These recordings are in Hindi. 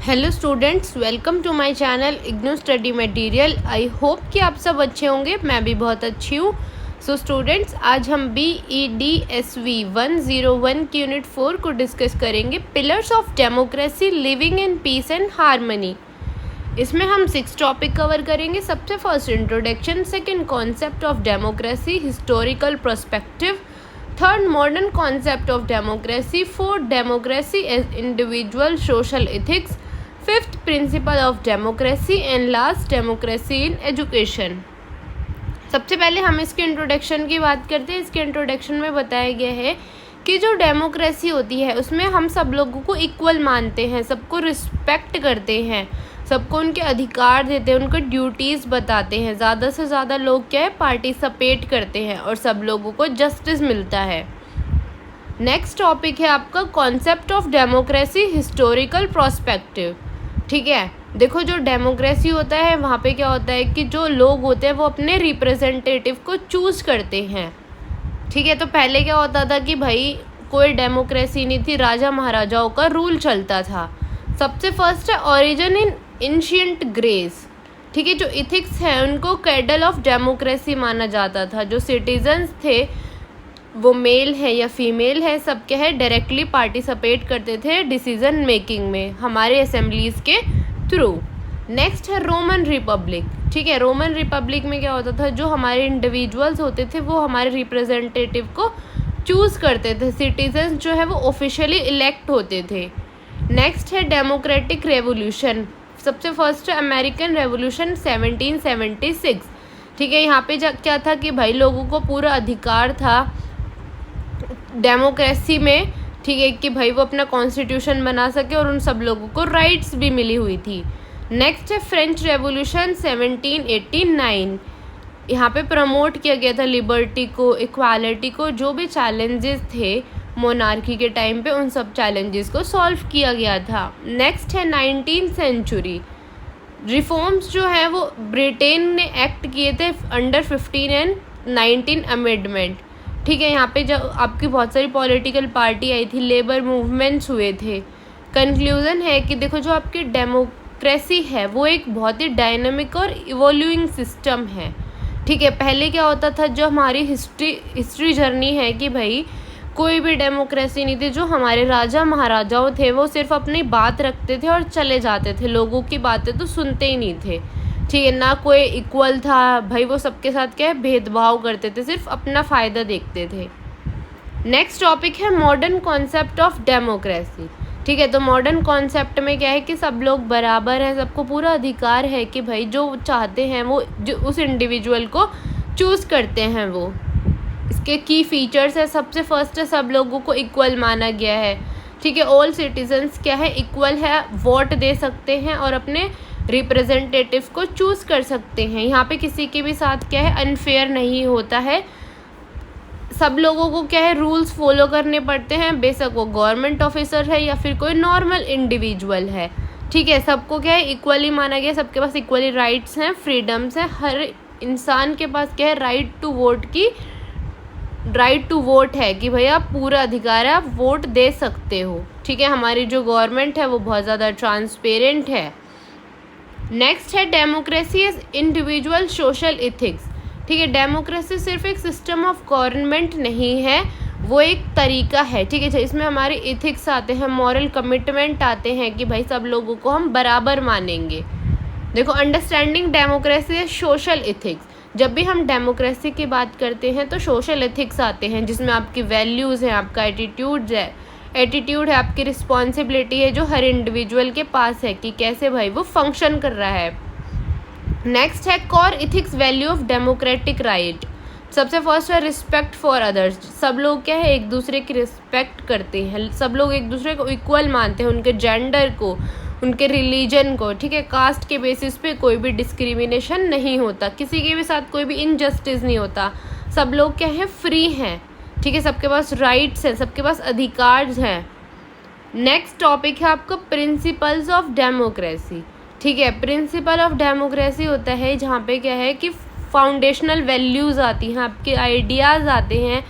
Hello students, welcome to my channel IGNOU study material. I hope कि आप सब अच्छे होंगे। मैं भी बहुत अच्छी हूँ। सो स्टूडेंट्स, आज हम BEDSV 101 की यूनिट 4 को डिस्कस करेंगे, pillars of democracy living in peace and harmony. इसमें हम 6 टॉपिक कवर करेंगे। सबसे first introduction, second concept of democracy, historical perspective, third modern concept of democracy, fourth democracy as individual social ethics, fifth principle of democracy and last democracy in education. सबसे पहले हम इसके इंट्रोडक्शन की बात करते हैं। इसके इंट्रोडक्शन में बताया गया है कि जो डेमोक्रेसी होती है उसमें हम सब लोगों को इक्वल मानते हैं, सबको रिस्पेक्ट करते हैं, सबको उनके अधिकार देते हैं, उनको ड्यूटीज़ बताते हैं। ज़्यादा से ज़्यादा लोग क्या है, पार्टिसिपेट करते हैं और सब लोगों को जस्टिस मिलता है। नेक्स्ट टॉपिक है आपका concept of democracy, historical perspective. ठीक है, देखो जो डेमोक्रेसी होता है वहाँ पे क्या होता है कि जो लोग होते हैं वो अपने रिप्रेजेंटेटिव को चूज़ करते हैं। ठीक है, तो पहले क्या होता था कि भाई कोई डेमोक्रेसी नहीं थी, राजा महाराजाओं का रूल चलता था। सबसे फर्स्ट है ओरिजिन इन एंशिएंट ग्रीस। ठीक है, जो इथिक्स है उनको कैडल ऑफ डेमोक्रेसी माना जाता था। जो सिटीजन्स थे वो मेल है या फीमेल है, सब क्या है डायरेक्टली पार्टिसिपेट करते थे डिसीजन मेकिंग में हमारे असेंबलीज के थ्रू। नेक्स्ट है रोमन रिपब्लिक। ठीक है, रोमन रिपब्लिक में क्या होता था, जो हमारे इंडिविजुअल्स होते थे वो हमारे रिप्रेजेंटेटिव को चूज़ करते थे। सिटीजन्स जो है वो ऑफिशियली इलेक्ट होते थे। नेक्स्ट है डेमोक्रेटिक रेवोल्यूशन। सबसे फर्स्ट है अमेरिकन रेवोल्यूशन 1776। ठीक है, यहाँ पे क्या था कि भाई लोगों को पूरा अधिकार था डेमोक्रेसी में। ठीक है, कि भाई वो अपना कॉन्स्टिट्यूशन बना सके और उन सब लोगों को राइट्स भी मिली हुई थी। नेक्स्ट है फ्रेंच रेवोल्यूशन 1789। यहाँ पे प्रमोट किया गया था लिबर्टी को, इक्वालिटी को। जो भी चैलेंजेस थे मोनार्की के टाइम पे उन सब चैलेंजेस को सॉल्व किया गया था। नेक्स्ट है 19th सेंचुरी रिफॉर्म्स। जो है वो ब्रिटेन ने एक्ट किए थे अंडर 15 एंड 19 अमेंडमेंट। ठीक है, यहाँ पे जब आपकी बहुत सारी पॉलिटिकल पार्टी आई थी, लेबर मूवमेंट्स हुए थे। कंक्लूजन है कि देखो जो आपकी डेमोक्रेसी है वो एक बहुत ही डायनामिक और इवोल्यूइंग सिस्टम है। ठीक है, पहले क्या होता था, जो हमारी हिस्ट्री जर्नी है कि भाई कोई भी डेमोक्रेसी नहीं थी। जो हमारे राजा महाराजाओं थे वो सिर्फ अपनी बात रखते थे और चले जाते थे, लोगों की बातें तो सुनते ही नहीं थे। ठीक है, ना कोई इक्वल था भाई, वो सबके साथ क्या है भेदभाव करते थे, सिर्फ अपना फ़ायदा देखते थे। नेक्स्ट टॉपिक है मॉडर्न कॉन्सेप्ट ऑफ डेमोक्रेसी। ठीक है, तो मॉडर्न कॉन्सेप्ट में क्या है कि सब लोग बराबर हैं, सबको पूरा अधिकार है कि भाई जो चाहते हैं वो जो उस इंडिविजुअल को चूज़ करते हैं वो। इसके की फीचर्स है, सबसे फर्स्ट है सब लोगों को इक्वल माना गया है। ठीक है, ऑल सिटीजन्स क्या है इक्वल है, वोट दे सकते हैं और अपने रिप्रेजेंटेटिव को चूज़ कर सकते हैं। यहाँ पे किसी के भी साथ क्या है अनफेयर नहीं होता है। सब लोगों को क्या है रूल्स फॉलो करने पड़ते हैं, बेशक वो गवर्नमेंट ऑफिसर है या फिर कोई नॉर्मल इंडिविजुअल है। ठीक है, सबको क्या है इक्वली माना गया, सबके पास इक्वली राइट्स हैं, फ्रीडम्स हैं। हर इंसान के पास क्या है राइट टू वोट है कि भैया पूरा अधिकार है, आप वोट दे सकते हो। ठीक है, हमारी जो गवर्नमेंट है वो बहुत ज़्यादा ट्रांसपेरेंट है। नेक्स्ट है democracy as individual social ethics. ठीक है, डेमोक्रेसी सिर्फ एक सिस्टम ऑफ गवर्नमेंट नहीं है, वो एक तरीका है। ठीक है, इसमें हमारे एथिक्स आते हैं, मॉरल कमिटमेंट आते हैं कि भाई सब लोगों को हम बराबर मानेंगे। देखो, understanding democracy as social ethics. जब भी हम डेमोक्रेसी की बात करते हैं तो सोशल एथिक्स आते हैं, जिसमें आपकी वैल्यूज़ हैं, आपका एटीट्यूड है, आपकी रिस्पॉन्सिबिलिटी है जो हर इंडिविजुअल के पास है कि कैसे भाई वो फंक्शन कर रहा है। नेक्स्ट है core ethics value of democratic right. सबसे फर्स्ट है रिस्पेक्ट फॉर अदर्स। सब लोग क्या है एक दूसरे की रिस्पेक्ट करते हैं, सब लोग एक दूसरे को इक्वल मानते हैं, उनके जेंडर को, उनके रिलीजन को। ठीक है, कास्ट के बेसिस पे कोई भी डिस्क्रिमिनेशन नहीं होता, किसी के भी साथ कोई भी इनजस्टिस नहीं होता। सब लोग क्या है फ्री हैं। ठीक है, सबके पास राइट्स हैं, सबके पास अधिकार हैं। नेक्स्ट टॉपिक है आपका प्रिंसिपल्स ऑफ डेमोक्रेसी। ठीक है, प्रिंसिपल ऑफ डेमोक्रेसी होता है जहाँ पे क्या है कि फाउंडेशनल वैल्यूज़ आती हैं, आपके आइडियाज़ आते हैं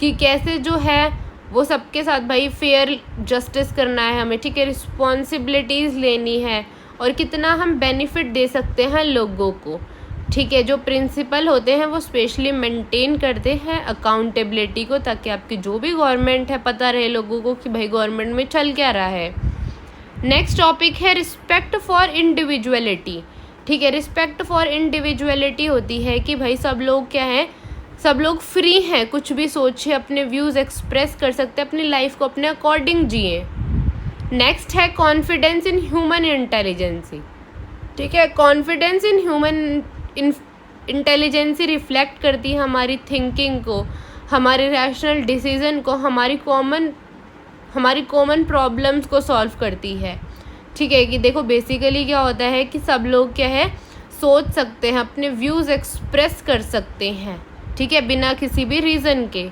कि कैसे जो है वो सबके साथ भाई फेयर जस्टिस करना है हमें, ठीक है, रिस्पॉन्सिबिलिटीज़ लेनी है और कितना हम बेनिफिट दे सकते हैं लोगों को, ठीक है। जो प्रिंसिपल होते हैं वो स्पेशली मेंटेन करते हैं अकाउंटेबिलिटी को, ताकि आपकी जो भी गवर्नमेंट है पता रहे लोगों को कि भाई गवर्नमेंट में चल क्या रहा है। नेक्स्ट टॉपिक है रिस्पेक्ट फॉर इंडिविजुअलिटी, ठीक है। रिस्पेक्ट फॉर इंडिविजुअलिटी होती है कि भाई सब लोग क्या है, सब लोग फ्री हैं, कुछ भी सोचे, अपने व्यूज़ एक्सप्रेस कर सकते हैं, अपनी लाइफ को अपने अकॉर्डिंग जिए। नेक्स्ट है कॉन्फिडेंस इन ह्यूमन इंटेलिजेंसी, ठीक है। Confidence in human intelligency reflect करती है हमारी थिंकिंग को, हमारे रैशनल डिसीजन को, हमारी कॉमन प्रॉब्लम्स को सॉल्व करती है, ठीक है। कि देखो बेसिकली क्या होता है कि सब लोग क्या है सोच सकते हैं, अपने व्यूज़ एक्सप्रेस कर सकते हैं, ठीक है, बिना किसी भी रीज़न के।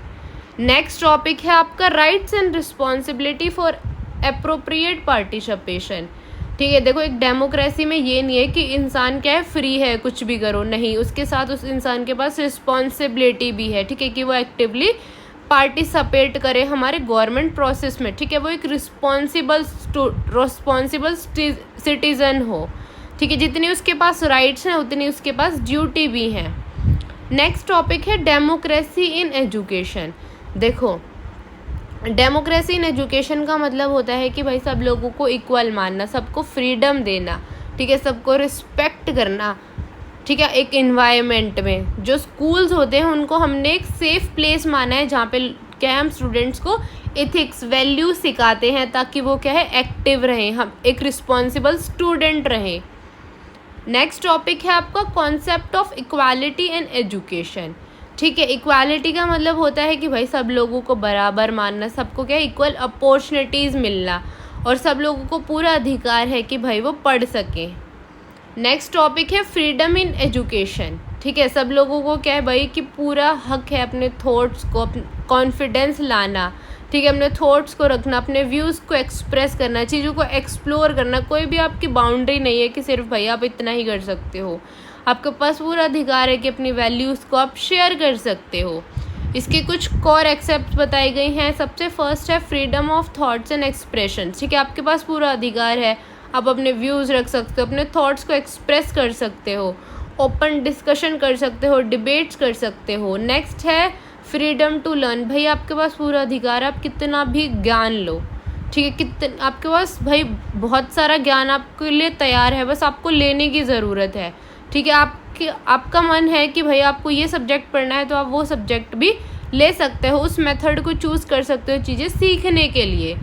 नेक्स्ट टॉपिक है आपका rights and responsibility for appropriate participation, ठीक है। देखो एक डेमोक्रेसी में ये नहीं है कि इंसान क्या है फ्री है कुछ भी करो, नहीं, उसके साथ उस इंसान के पास रिस्पॉन्सिबिलिटी भी है, ठीक है, कि वो एक्टिवली पार्टिसिपेट करे हमारे गवर्नमेंट प्रोसेस में, ठीक है, वो एक रिस्पॉन्सिबल सिटीज़न हो, ठीक है। जितनी उसके पास राइट्स हैं उतनी उसके पास ड्यूटी भी हैं। नेक्स्ट टॉपिक है डेमोक्रेसी इन एजुकेशन। देखो डेमोक्रेसी इन एजुकेशन का मतलब होता है कि भाई सब लोगों को इक्वल मानना, सबको फ्रीडम देना, ठीक है, सबको रिस्पेक्ट करना, ठीक है। एक इन्वायरमेंट में जो स्कूल्स होते हैं उनको हमने एक सेफ प्लेस माना है, जहाँ पे क्या है हम स्टूडेंट्स को एथिक्स वैल्यूज सिखाते हैं, ताकि वो क्या है एक्टिव रहें, हम एक रिस्पॉन्सिबल स्टूडेंट रहें। नेक्स्ट टॉपिक है आपका concept of equality in education, ठीक है। इक्वालिटी का मतलब होता है कि भाई सब लोगों को बराबर मानना, सबको क्या इक्वल अपॉर्चुनिटीज़ मिलना और सब लोगों को पूरा अधिकार है कि भाई वो पढ़ सकें। नेक्स्ट टॉपिक है फ्रीडम इन एजुकेशन, ठीक है। सब लोगों को क्या है भाई कि पूरा हक है अपने थॉट्स को, कॉन्फिडेंस लाना, ठीक है, अपने थॉट्स को रखना, अपने व्यूज़ को एक्सप्रेस करना, चीज़ों को एक्सप्लोर करना। कोई भी आपकी बाउंड्री नहीं है कि सिर्फ भाई आप इतना ही कर सकते हो, आपके पास पूरा अधिकार है कि अपनी वैल्यूज़ को आप शेयर कर सकते हो। इसके कुछ कोर एक्सेप्ट बताई गई हैं। सबसे फर्स्ट है freedom of thoughts and expression, ठीक है, आपके पास पूरा अधिकार है, आप अपने व्यूज़ रख सकते हो, अपने थॉट्स को एक्सप्रेस कर सकते हो, ओपन डिस्कशन कर सकते हो, डिबेट्स कर सकते हो। नेक्स्ट है फ्रीडम टू लर्न, भाई आपके पास पूरा अधिकार है, आप कितना भी ज्ञान लो, ठीक है, कितना आपके पास भाई बहुत सारा ज्ञान आपके लिए तैयार है, बस आपको लेने की ज़रूरत है, ठीक है। आपका मन है कि भाई आपको ये सब्जेक्ट पढ़ना है तो आप वो सब्जेक्ट भी ले सकते हो, उस मेथड को चूज़ कर सकते हो चीज़ें सीखने के लिए।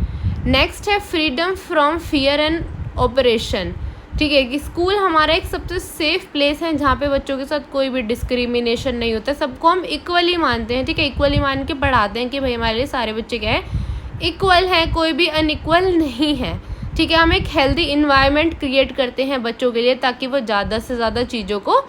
नेक्स्ट है freedom from fear and operation, ठीक है, कि स्कूल हमारा एक सबसे सेफ प्लेस है जहाँ पे बच्चों के साथ कोई भी डिस्क्रिमिनेशन नहीं होता, सबको हम इक्वली मानते हैं, ठीक है, इक्वली मान के पढ़ाते हैं कि भाई हमारे लिए सारे बच्चे क्या है इक्वल हैं, कोई भी अनइक्वल नहीं है, ठीक है। हम एक हेल्दी इन्वायरमेंट क्रिएट करते हैं बच्चों के लिए ताकि वो ज़्यादा से ज़्यादा चीज़ों को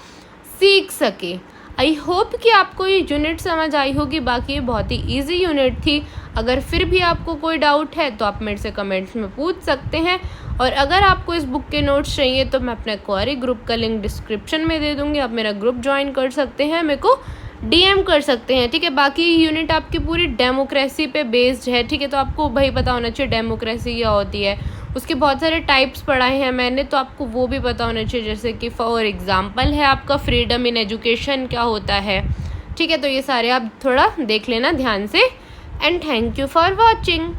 सीख सके। आई होप कि आपको ये यूनिट समझ आई होगी, बाकी ये बहुत ही ईजी यूनिट थी। अगर फिर भी आपको कोई डाउट है तो आप मेरे से कमेंट्स में पूछ सकते हैं, और अगर आपको इस बुक के नोट्स चाहिए तो मैं अपने क्वेरी ग्रुप का लिंक डिस्क्रिप्शन में दे दूँगी, आप मेरा ग्रुप ज्वाइन कर सकते हैं, मेरे को DM कर सकते हैं, ठीक है। बाकी यूनिट आपकी पूरी डेमोक्रेसी पे बेस्ड है, ठीक है, तो आपको भाई पता होना चाहिए डेमोक्रेसी क्या होती है, उसके बहुत सारे टाइप्स पढ़ाए हैं मैंने, तो आपको वो भी पता होना चाहिए, जैसे कि फॉर एग्जांपल है आपका फ्रीडम इन एजुकेशन क्या होता है, ठीक है। तो ये सारे आप थोड़ा देख लेना ध्यान से, and thank you for watching.